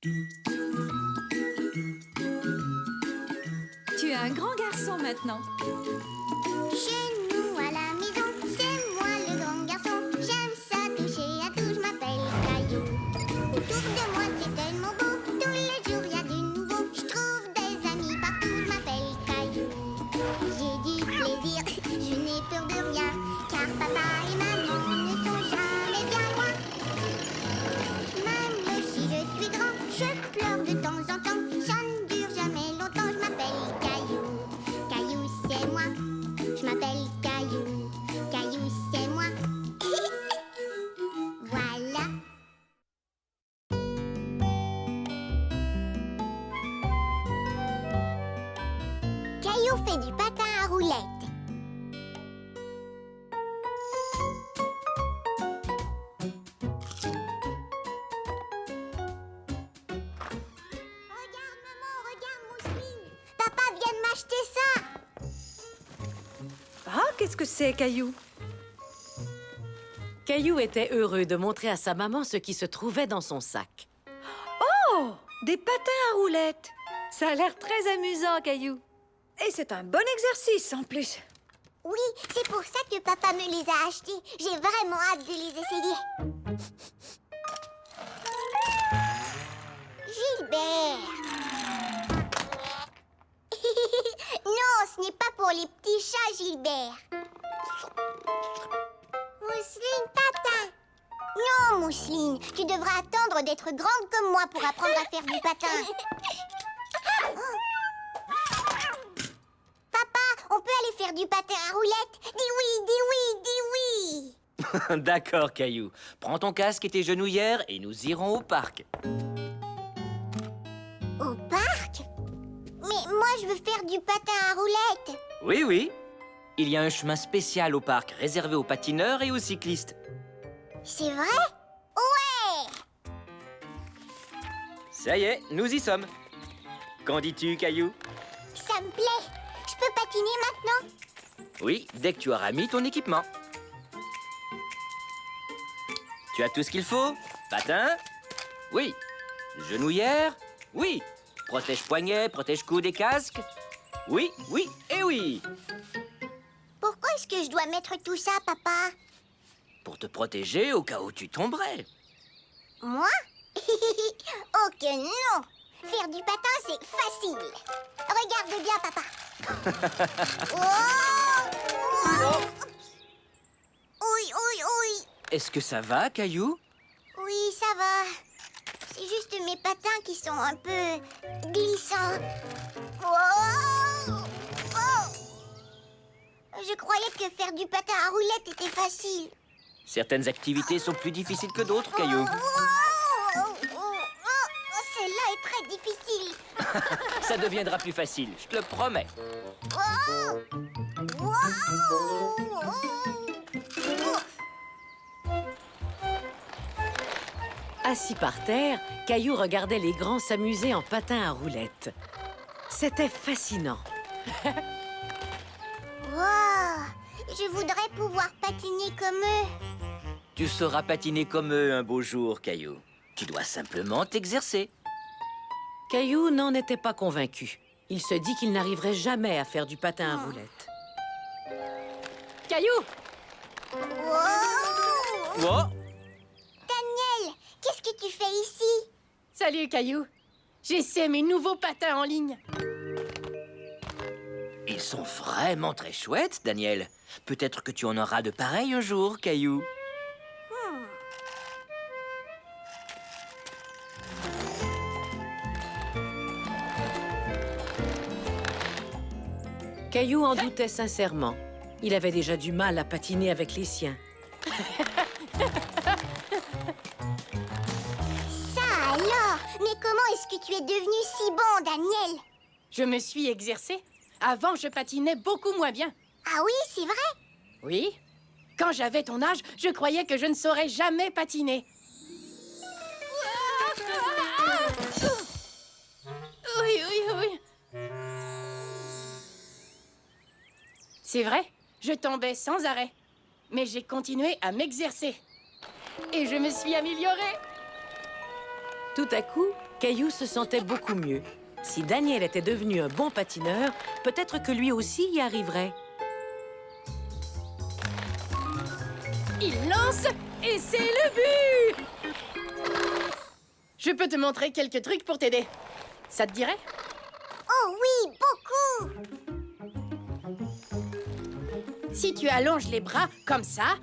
Tu es un grand garçon maintenant. Chez nous à la maison, c'est moi le grand garçon. J'aime ça toucher à tout, je m'appelle Caillou. Autour de moi c'est tellement beau, tous les jours y a du nouveau. Je trouve des amis partout, je m'appelle Caillou. J'ai du plaisir, je n'ai peur de rien, car papa et maman ne sont jamais bien loin. Même si je suis grand, je pleure de temps en temps. Ça ne dure jamais longtemps, je m'appelle Caillou. Caillou c'est moi, je m'appelle Caillou. Caillou c'est moi. Voilà. Caillou fait du patin à roulettes. Regarde maman, regarde Mousseline. Papa vient de m'acheter ça. Ah, qu'est-ce que c'est, Caillou? Caillou était heureux de montrer à sa maman ce qui se trouvait dans son sac. Oh, des patins à roulettes. Ça a l'air très amusant, Caillou. Et c'est un bon exercice, en plus. Oui, c'est pour ça que papa me les a achetés. J'ai vraiment hâte de les essayer. Gilbert. Non, ce n'est pas pour les petits chats, Gilbert. Mousseline, patin. Non, Mousseline, tu devras attendre d'être grande comme moi pour apprendre à faire du patin. Papa, on peut aller faire du patin à roulettes? Dis oui, dis oui, dis oui. D'accord, Caillou. Prends ton casque et tes genouillères et nous irons au parc. Au parc? Mais moi, je veux faire du patin à roulettes. Oui, oui. Il y a un chemin spécial au parc réservé aux patineurs et aux cyclistes. C'est vrai? Ouais! Ça y est, nous y sommes. Qu'en dis-tu, Caillou? Ça me plaît. Je peux patiner maintenant? Oui, dès que tu auras mis ton équipement. Tu as tout ce qu'il faut? Patin? Oui. Genouillère? Oui. Protège-poignet, protège-coude et casque? Oui, oui et oui. Pourquoi est-ce que je dois mettre tout ça, papa? Pour te protéger au cas où tu tomberais. Moi? Oh que non! Faire du patin, c'est facile. Regarde bien, papa. Oh! Oui, oui, oui. Est-ce que ça va, Caillou? Oui, ça va. C'est juste mes patins qui sont un peu glissants. Oh! Oh! Je croyais que faire du patin à roulettes était facile. Certaines activités sont plus difficiles que d'autres, Caillou. Celle-là est très difficile. Ça deviendra plus facile, je te le promets. Assis par terre, Caillou regardait les grands s'amuser en patin à roulettes. C'était fascinant. Wow! Je voudrais pouvoir patiner comme eux. Tu sauras patiner comme eux un beau jour, Caillou. Tu dois simplement t'exercer. Caillou n'en était pas convaincu. Il se dit qu'il n'arriverait jamais à faire du patin à roulettes. Caillou! Wow! Oh! Daniel, qu'est-ce que tu fais ici? Salut, Caillou. J'essaie mes nouveaux patins en ligne. Ils sont vraiment très chouettes, Daniel. Peut-être que tu en auras de pareils un jour, Caillou. Caillou en doutait sincèrement. Il avait déjà du mal à patiner avec les siens. Ça alors? Mais comment est-ce que tu es devenu si bon, Daniel? Je me suis exercée. Avant, je patinais beaucoup moins bien. Ah oui, c'est vrai? Oui. Quand j'avais ton âge, je croyais que je ne saurais jamais patiner. Oui, oui, oui. C'est vrai, je tombais sans arrêt. Mais j'ai continué à m'exercer. Et je me suis améliorée. Tout à coup, Caillou se sentait beaucoup mieux. Si Daniel était devenu un bon patineur, peut-être que lui aussi y arriverait. Il lance et c'est le but! Je peux te montrer quelques trucs pour t'aider. Ça te dirait? Oh oui, beaucoup! Si tu allonges les bras comme ça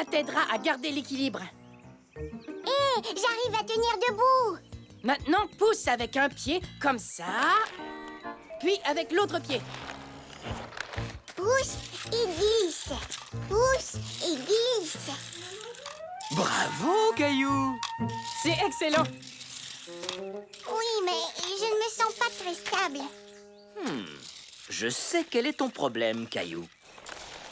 t'aidera à garder l'équilibre. Hé, j'arrive à tenir debout! Maintenant, pousse avec un pied comme ça, puis avec l'autre pied. Pousse et glisse. Pousse et glisse. Bravo, Caillou! C'est excellent. Oui, mais je ne me sens pas très stable. Je sais quel est ton problème, Caillou.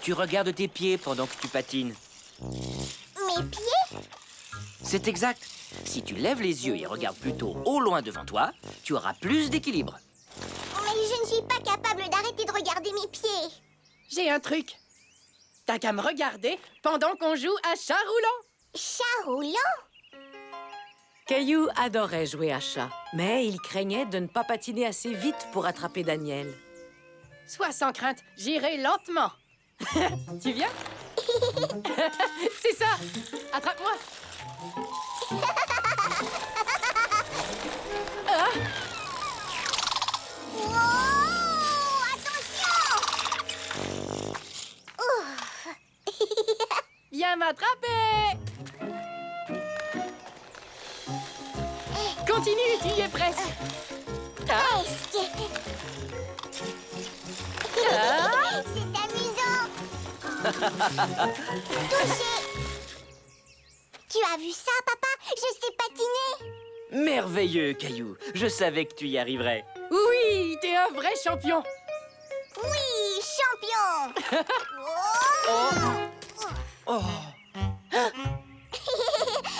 Tu regardes tes pieds pendant que tu patines. Mes pieds? C'est exact. Si tu lèves les yeux et regardes plutôt au loin devant toi, tu auras plus d'équilibre. Mais je ne suis pas capable d'arrêter de regarder mes pieds. J'ai un truc. T'as qu'à me regarder pendant qu'on joue à chat roulant. Chat roulant? Caillou adorait jouer à chat, mais il craignait de ne pas patiner assez vite pour attraper Daniel. Sois sans crainte, j'irai lentement. Tu viens? C'est ça! Attrape-moi! Wow! Attention! Viens m'attraper! Continue, tu y es presque. Presque. C'est amusant. Touché. Tu as vu ça, papa? Je sais patiner. Merveilleux, Caillou. Je savais que tu y arriverais. Oui, t'es un vrai champion. Oui, champion. Oh!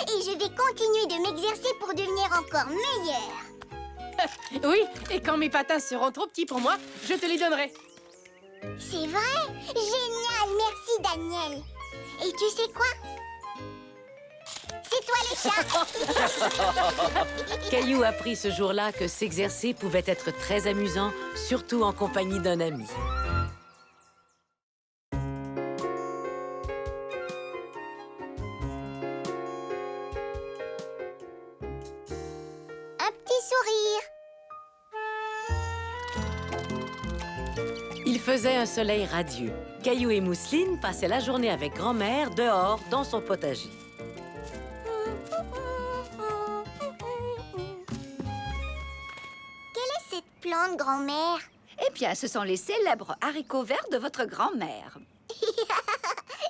Et je vais continuer de m'exercer pour devenir encore meilleure. Oui, et quand mes patins seront trop petits pour moi, je te les donnerai. C'est vrai? Génial, merci Daniel. Et tu sais quoi? C'est toi le chat. Caillou apprit ce jour-là que s'exercer pouvait être très amusant, surtout en compagnie d'un ami. Un petit sourire. Il faisait un soleil radieux. Caillou et Mousseline passaient la journée avec grand-mère dehors dans son potager. Quelle est cette plante, grand-mère? Eh bien, ce sont les célèbres haricots verts de votre grand-mère.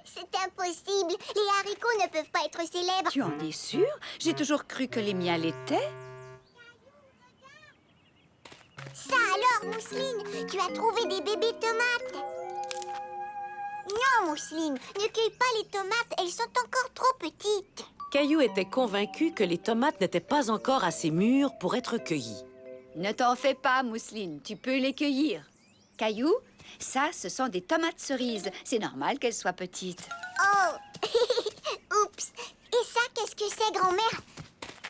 C'est impossible. Les haricots ne peuvent pas être célèbres. Tu en es sûre? J'ai toujours cru que les miens l'étaient. Ça alors, Mousseline, tu as trouvé des bébés tomates. Non, Mousseline, ne cueille pas les tomates, elles sont encore trop petites. Caillou était convaincu que les tomates n'étaient pas encore assez mûres pour être cueillies. Ne t'en fais pas, Mousseline, tu peux les cueillir. Caillou, ça, ce sont des tomates cerises. C'est normal qu'elles soient petites. Oh, oups. Et ça, qu'est-ce que c'est, grand-mère?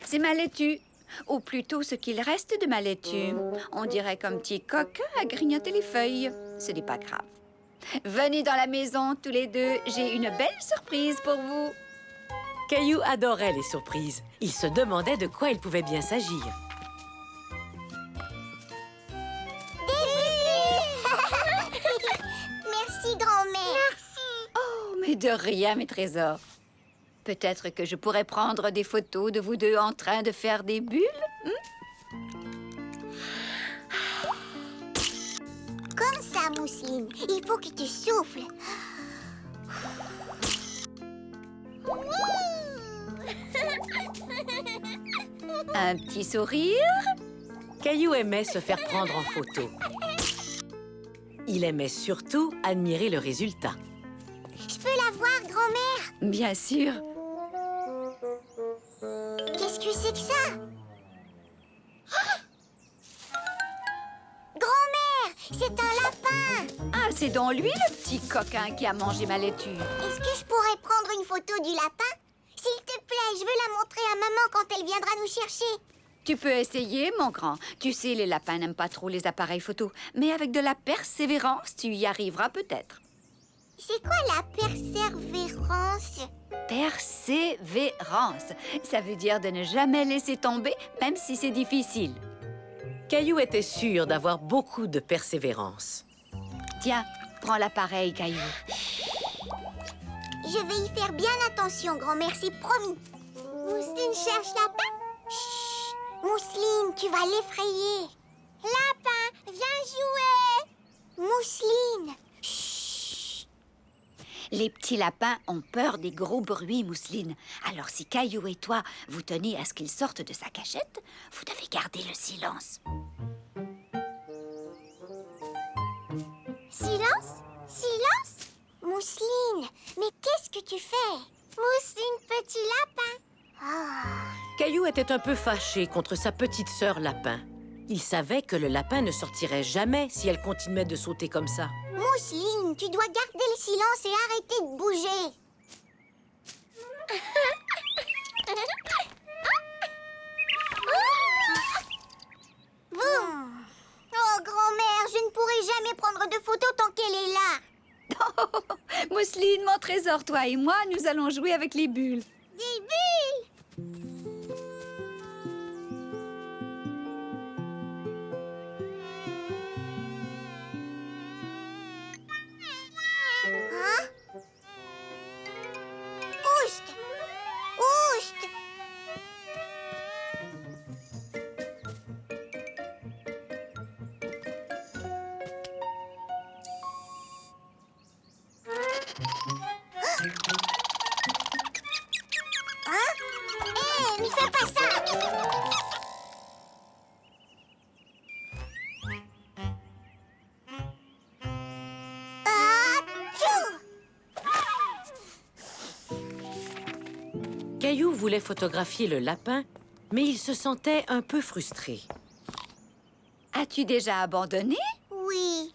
C'est ma laitue. Ou plutôt ce qu'il reste de ma laitue. On dirait qu'un petit coquin a grignoté les feuilles. Ce n'est pas grave. Venez dans la maison, tous les deux. J'ai une belle surprise pour vous. Caillou adorait les surprises. Il se demandait de quoi il pouvait bien s'agir. Merci, grand-mère. Oh, mais de rien, mes trésors. Peut-être que je pourrais prendre des photos de vous deux en train de faire des bulles. Comme ça, Mousseline. Il faut que tu souffles. Un petit sourire. Caillou aimait se faire prendre en photo. Il aimait surtout admirer le résultat. Je peux la voir, grand-mère? Bien sûr. Qu'est-ce que c'est que ça? Grand-mère, c'est un lapin. Ah, c'est donc lui, le petit coquin qui a mangé ma laitue. Est-ce que je pourrais prendre une photo du lapin? S'il te plaît, je veux la montrer à maman quand elle viendra nous chercher. Tu peux essayer, mon grand. Tu sais, les lapins n'aiment pas trop les appareils photo. Mais avec de la persévérance, tu y arriveras peut-être. C'est quoi la persévérance? Persévérance. Ça veut dire de ne jamais laisser tomber, même si c'est difficile. Caillou était sûr d'avoir beaucoup de persévérance. Tiens, prends l'appareil, Caillou. Je vais y faire bien attention, grand-mère, c'est promis. Mousseline cherche lapin. Chut, Mousseline, tu vas l'effrayer. Lapin, viens jouer. Mousseline. Chut. Les petits lapins ont peur des gros bruits, Mousseline. Alors si Caillou et toi, vous tenez à ce qu'il sorte de sa cachette, vous devez garder le silence. Silence? Silence? Mousseline, mais qu'est-ce que tu fais? Mousseline, petit lapin. Caillou était un peu fâché contre sa petite sœur lapin. Il savait que le lapin ne sortirait jamais si elle continuait de sauter comme ça. Mousseline, tu dois garder le silence et arrêter de bouger. Boum. Oh, grand-mère, je ne pourrai jamais prendre de photos tant qu'elle est là. Mousseline, mon trésor, toi et moi, nous allons jouer avec les bulles. Des bulles. Hein? Oust! Oust! Hein? Hé, ne fais pas ça! Caillou voulait photographier le lapin, mais il se sentait un peu frustré. As-tu déjà abandonné? Oui.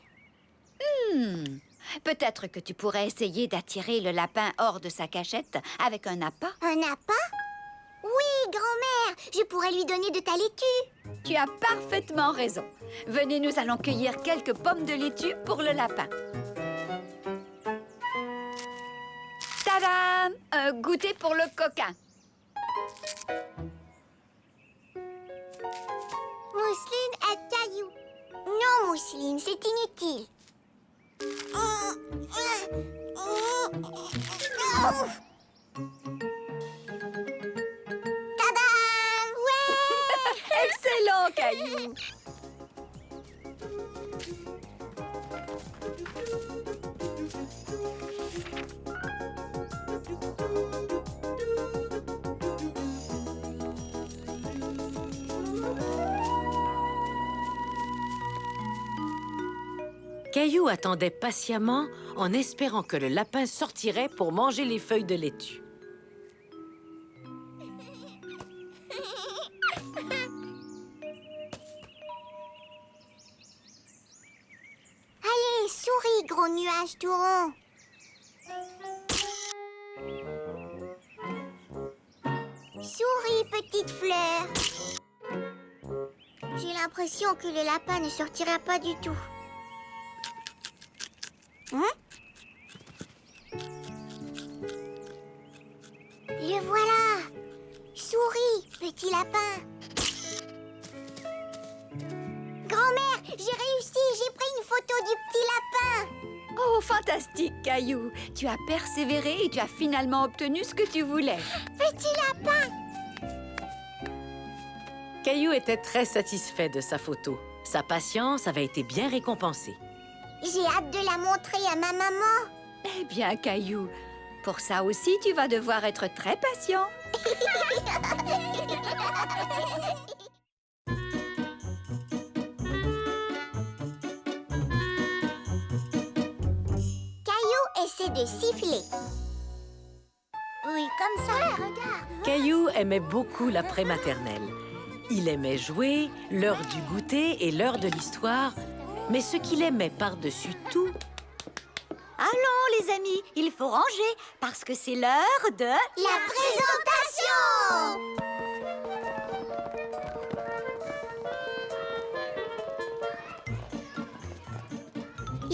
Peut-être que tu pourrais essayer d'attirer le lapin hors de sa cachette avec un appât. Un appât? Oui, grand-mère, je pourrais lui donner de ta laitue. Tu as parfaitement raison. Venez, nous allons cueillir quelques pommes de laitue pour le lapin. Tadam! Un goûter pour le coquin. Mousseline et Caillou. Non, Mousseline, c'est inutile. Tadam! Ouais! Excellent, Caillou! Caillou attendait patiemment en espérant que le lapin sortirait pour manger les feuilles de laitue. Allez, souris, gros nuage tout rond. Souris, petite fleur. J'ai l'impression que le lapin ne sortira pas du tout. Hein? Le voilà! Souris, petit lapin. Grand-mère, j'ai réussi, j'ai pris une photo du petit lapin. Oh, fantastique, Caillou! Tu as persévéré et tu as finalement obtenu ce que tu voulais. Petit lapin! Caillou était très satisfait de sa photo. Sa patience avait été bien récompensée. J'ai hâte de la montrer à ma maman. Eh bien, Caillou, pour ça aussi, tu vas devoir être très patient. Caillou essaie de siffler. Oui, comme ça, regarde. Caillou aimait beaucoup la prématernelle. Il aimait jouer, l'heure du goûter et l'heure de l'histoire. Mais ce qu'il aimait par-dessus tout, Allons, les amis, il faut ranger, parce que c'est l'heure de... La présentation!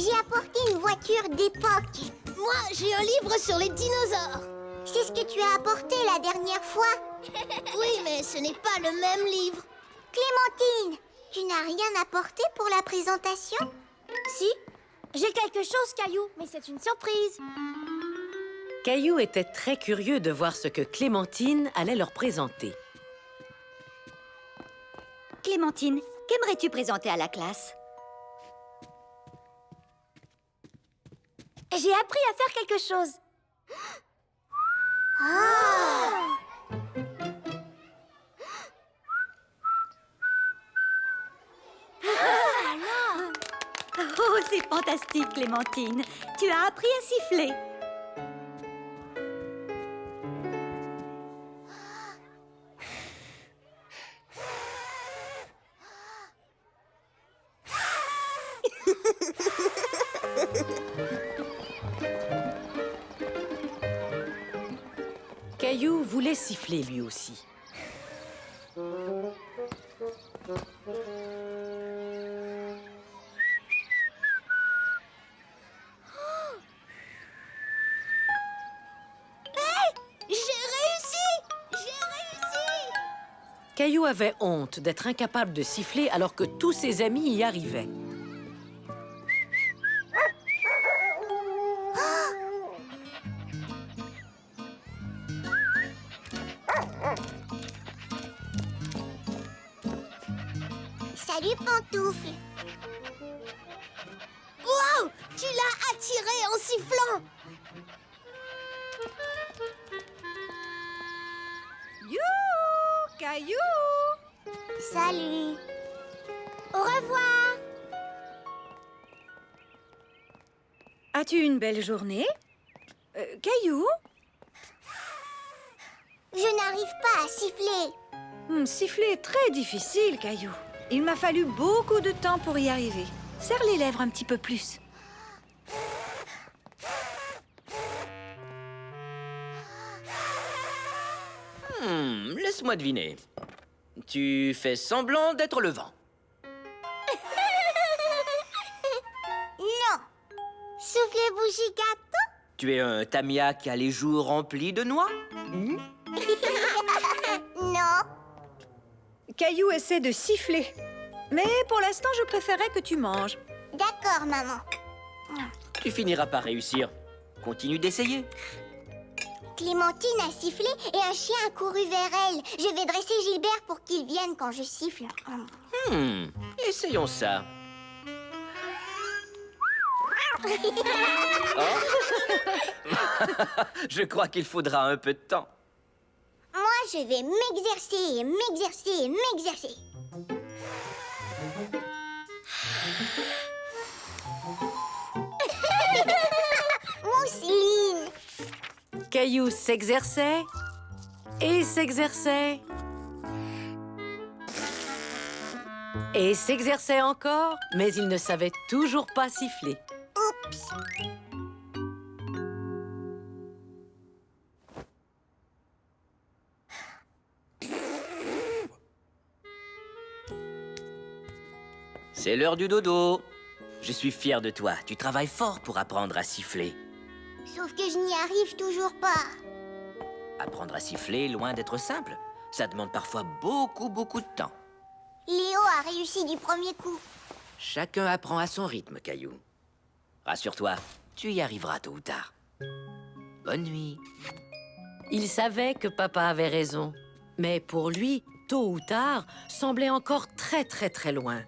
J'ai apporté une voiture d'époque. Moi, j'ai un livre sur les dinosaures. C'est ce que tu as apporté la dernière fois. Oui, mais ce n'est pas le même livre. Clémentine, tu n'as rien apporté pour la présentation? Si, j'ai quelque chose, Caillou, mais c'est une surprise. Caillou était très curieux de voir ce que Clémentine allait leur présenter. Clémentine, qu'aimerais-tu présenter à la classe? J'ai appris à faire quelque chose. Oh, c'est fantastique, Clémentine. Tu as appris à siffler. Caillou voulait siffler lui aussi. Caillou avait honte d'être incapable de siffler alors que tous ses amis y arrivaient. Salut, Pantoufle. Wow! Tu l'as attiré en sifflant. Youhou, Caillou! Salut. Au revoir. As-tu une belle journée? Caillou? Je n'arrive pas à siffler. Siffler est très difficile, Caillou. Il m'a fallu beaucoup de temps pour y arriver. Serre les lèvres un petit peu plus. Laisse-moi deviner. Tu fais semblant d'être le vent. Non. Soufflez bougie gâteau. Tu es un Tamia qui a les joues remplies de noix? Non. Caillou essaie de siffler. Mais pour l'instant, je préférais que tu manges. D'accord, maman. Tu finiras par réussir. Continue d'essayer. Clémentine a sifflé et un chien a couru vers elle. Je vais dresser Gilbert pour qu'il vienne quand je siffle. Essayons ça. Je crois qu'il faudra un peu de temps. Moi, je vais m'exercer et m'exercer et m'exercer. Mousseline. Caillou s'exerçait et s'exerçait. Et s'exerçait encore, mais il ne savait toujours pas siffler. Oups. C'est l'heure du dodo. Je suis fier de toi. Tu travailles fort pour apprendre à siffler. Sauf que je n'y arrive toujours pas. Apprendre à siffler, loin d'être simple. Ça demande parfois beaucoup de temps. Léo a réussi du premier coup. Chacun apprend à son rythme, Caillou. Rassure-toi, tu y arriveras tôt ou tard. Bonne nuit. Il savait que papa avait raison. Mais pour lui, tôt ou tard, semblait encore très loin.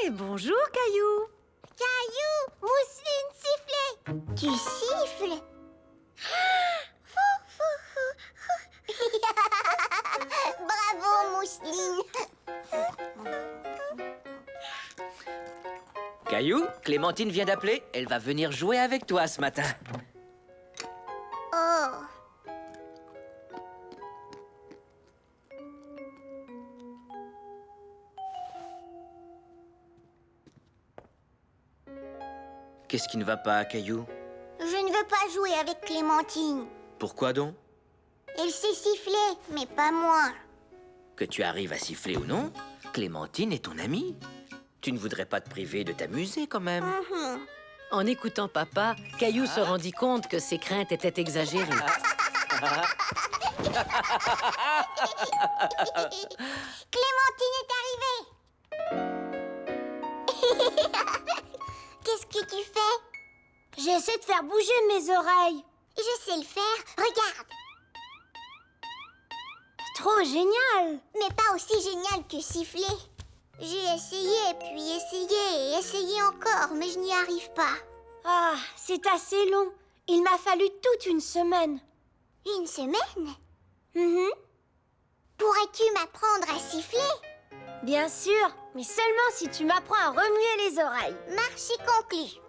Eh, bonjour, Caillou. Caillou, Mousseline sifflait. Tu siffles? Bravo, Mousseline. Caillou, Clémentine vient d'appeler. Elle va venir jouer avec toi ce matin. Oh. Qu'est-ce qui ne va pas, Caillou? Je ne veux pas jouer avec Clémentine. Pourquoi donc? Elle sait siffler, mais pas moi. Que tu arrives à siffler ou non, Clémentine est ton amie. Tu ne voudrais pas te priver de t'amuser quand même. En écoutant papa, Caillou se rendit compte que ses craintes étaient exagérées. Clémentine est arrivée. Qu'est-ce que tu fais? J'essaie de faire bouger mes oreilles. Je sais le faire. Regarde. Trop génial. Mais pas aussi génial que siffler. J'ai essayé, puis essayé et essayé encore, mais je n'y arrive pas. Ah, c'est assez long. Il m'a fallu toute une semaine. Une semaine? Mhm. Pourrais-tu m'apprendre à siffler? Bien sûr, mais seulement si tu m'apprends à remuer les oreilles. Marché conclu.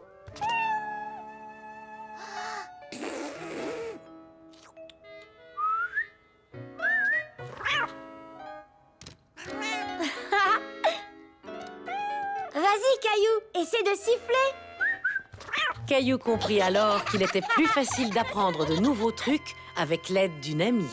Vas-y, Caillou, essaie de siffler. Caillou comprit alors qu'il était plus facile d'apprendre de nouveaux trucs avec l'aide d'une amie.